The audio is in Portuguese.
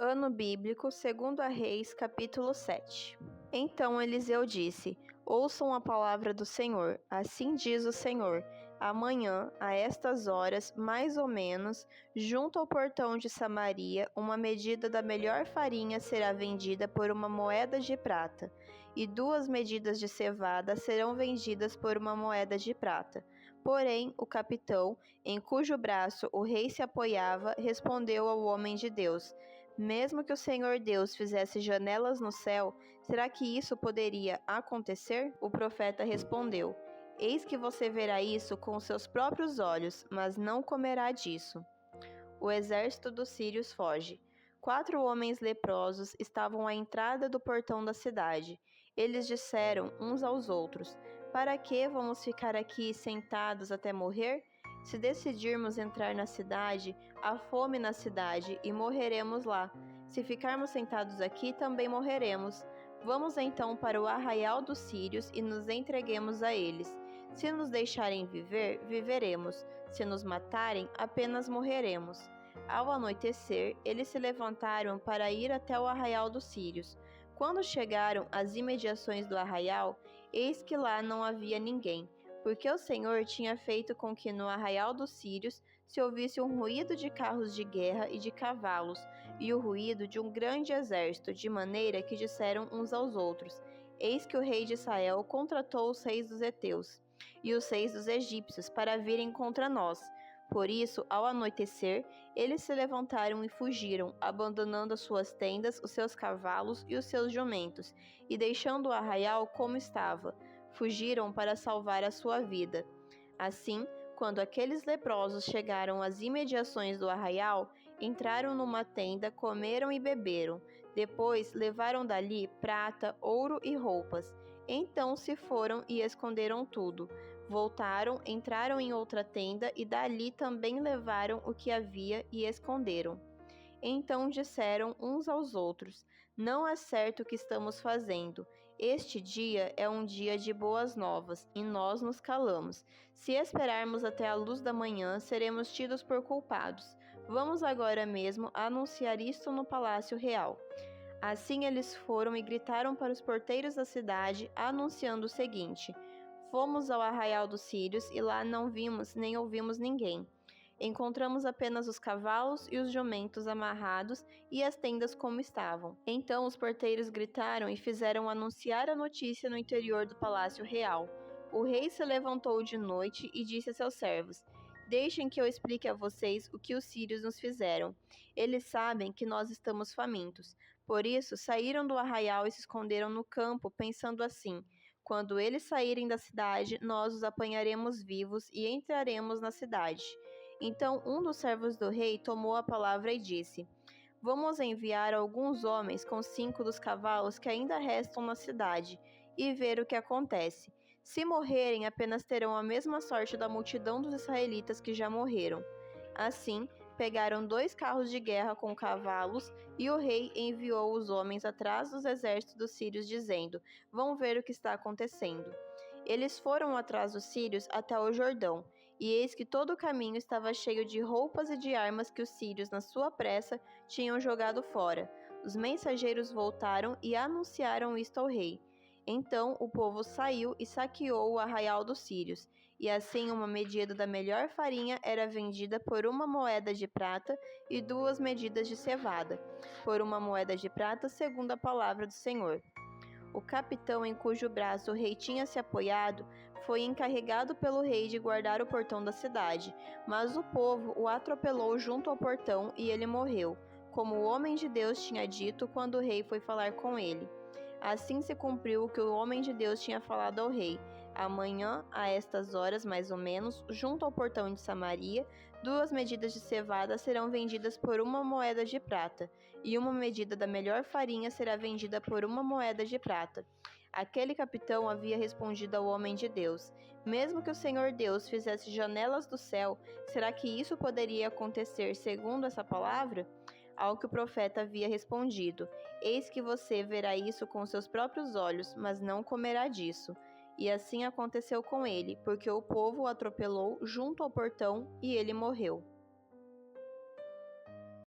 Ano bíblico, segundo a Reis, capítulo 7. Então Eliseu disse: Ouçam a palavra do Senhor. Assim diz o Senhor: amanhã, a estas horas, mais ou menos, junto ao portão de Samaria, uma medida da melhor farinha será vendida por uma moeda de prata, e 2 medidas de cevada serão vendidas por uma moeda de prata. Porém, o capitão, em cujo braço o rei se apoiava, respondeu ao homem de Deus: Mesmo que o Senhor Deus fizesse janelas no céu, será que isso poderia acontecer? O profeta respondeu: Eis que você verá isso com seus próprios olhos, mas não comerá disso. O exército dos sírios foge. 4 homens leprosos estavam à entrada do portão da cidade. Eles disseram uns aos outros: Para que vamos ficar aqui sentados até morrer? Se decidirmos entrar na cidade, há fome na cidade e morreremos lá. Se ficarmos sentados aqui, também morreremos. Vamos então para o arraial dos sírios e nos entreguemos a eles. Se nos deixarem viver, viveremos. Se nos matarem, apenas morreremos. Ao anoitecer, eles se levantaram para ir até o arraial dos sírios. Quando chegaram às imediações do arraial, eis que lá não havia ninguém, porque o Senhor tinha feito com que no arraial dos sírios se ouvisse um ruído de carros de guerra e de cavalos, e o ruído de um grande exército, de maneira que disseram uns aos outros: Eis que o rei de Israel contratou os reis dos heteus e os reis dos egípcios para virem contra nós. Por isso, ao anoitecer, eles se levantaram e fugiram, abandonando as suas tendas, os seus cavalos e os seus jumentos, e deixando o arraial como estava, fugiram para salvar a sua vida. Assim, quando aqueles leprosos chegaram às imediações do arraial, entraram numa tenda, comeram e beberam. Depois levaram dali prata, ouro e roupas. Então se foram e esconderam tudo. Voltaram, entraram em outra tenda e dali também levaram o que havia e esconderam. Então disseram uns aos outros: Não é certo o que estamos fazendo. Este dia é um dia de boas novas, e nós nos calamos. Se esperarmos até a luz da manhã, seremos tidos por culpados. Vamos agora mesmo anunciar isto no palácio real. Assim eles foram e gritaram para os porteiros da cidade, anunciando o seguinte: Fomos ao arraial dos sírios e lá não vimos nem ouvimos ninguém. Encontramos apenas os cavalos e os jumentos amarrados e as tendas como estavam. Então os porteiros gritaram e fizeram anunciar a notícia no interior do palácio real. O rei se levantou de noite e disse a seus servos: Deixem que eu explique a vocês o que os sírios nos fizeram. Eles sabem que nós estamos famintos. Por isso, saíram do arraial e se esconderam no campo, pensando assim: Quando eles saírem da cidade, nós os apanharemos vivos e entraremos na cidade. Então um dos servos do rei tomou a palavra e disse: Vamos enviar alguns homens com 5 dos cavalos que ainda restam na cidade e ver o que acontece. Se morrerem, apenas terão a mesma sorte da multidão dos israelitas que já morreram. Assim, pegaram 2 carros de guerra com cavalos e o rei enviou os homens atrás dos exércitos dos sírios, dizendo: Vão ver o que está acontecendo. Eles foram atrás dos sírios até o Jordão, e eis que todo o caminho estava cheio de roupas e de armas que os sírios, na sua pressa, tinham jogado fora. Os mensageiros voltaram e anunciaram isto ao rei. Então o povo saiu e saqueou o arraial dos sírios, e assim uma medida da melhor farinha era vendida por 1 moeda de prata e 2 medidas de cevada, por 1 moeda de prata, segundo a palavra do Senhor. O capitão em cujo braço o rei tinha se apoiado foi encarregado pelo rei de guardar o portão da cidade, mas o povo o atropelou junto ao portão e ele morreu, como o homem de Deus tinha dito quando o rei foi falar com ele. Assim se cumpriu o que o homem de Deus tinha falado ao rei. Amanhã, a estas horas mais ou menos, junto ao portão de Samaria, 2 medidas de cevada serão vendidas por 1 moeda de prata, e 1 medida da melhor farinha será vendida por 1 moeda de prata. Aquele capitão havia respondido ao homem de Deus: Mesmo que o Senhor Deus fizesse janelas do céu, será que isso poderia acontecer segundo essa palavra? Ao que o profeta havia respondido: Eis que você verá isso com seus próprios olhos, mas não comerá disso. E assim aconteceu com ele, porque o povo o atropelou junto ao portão e ele morreu.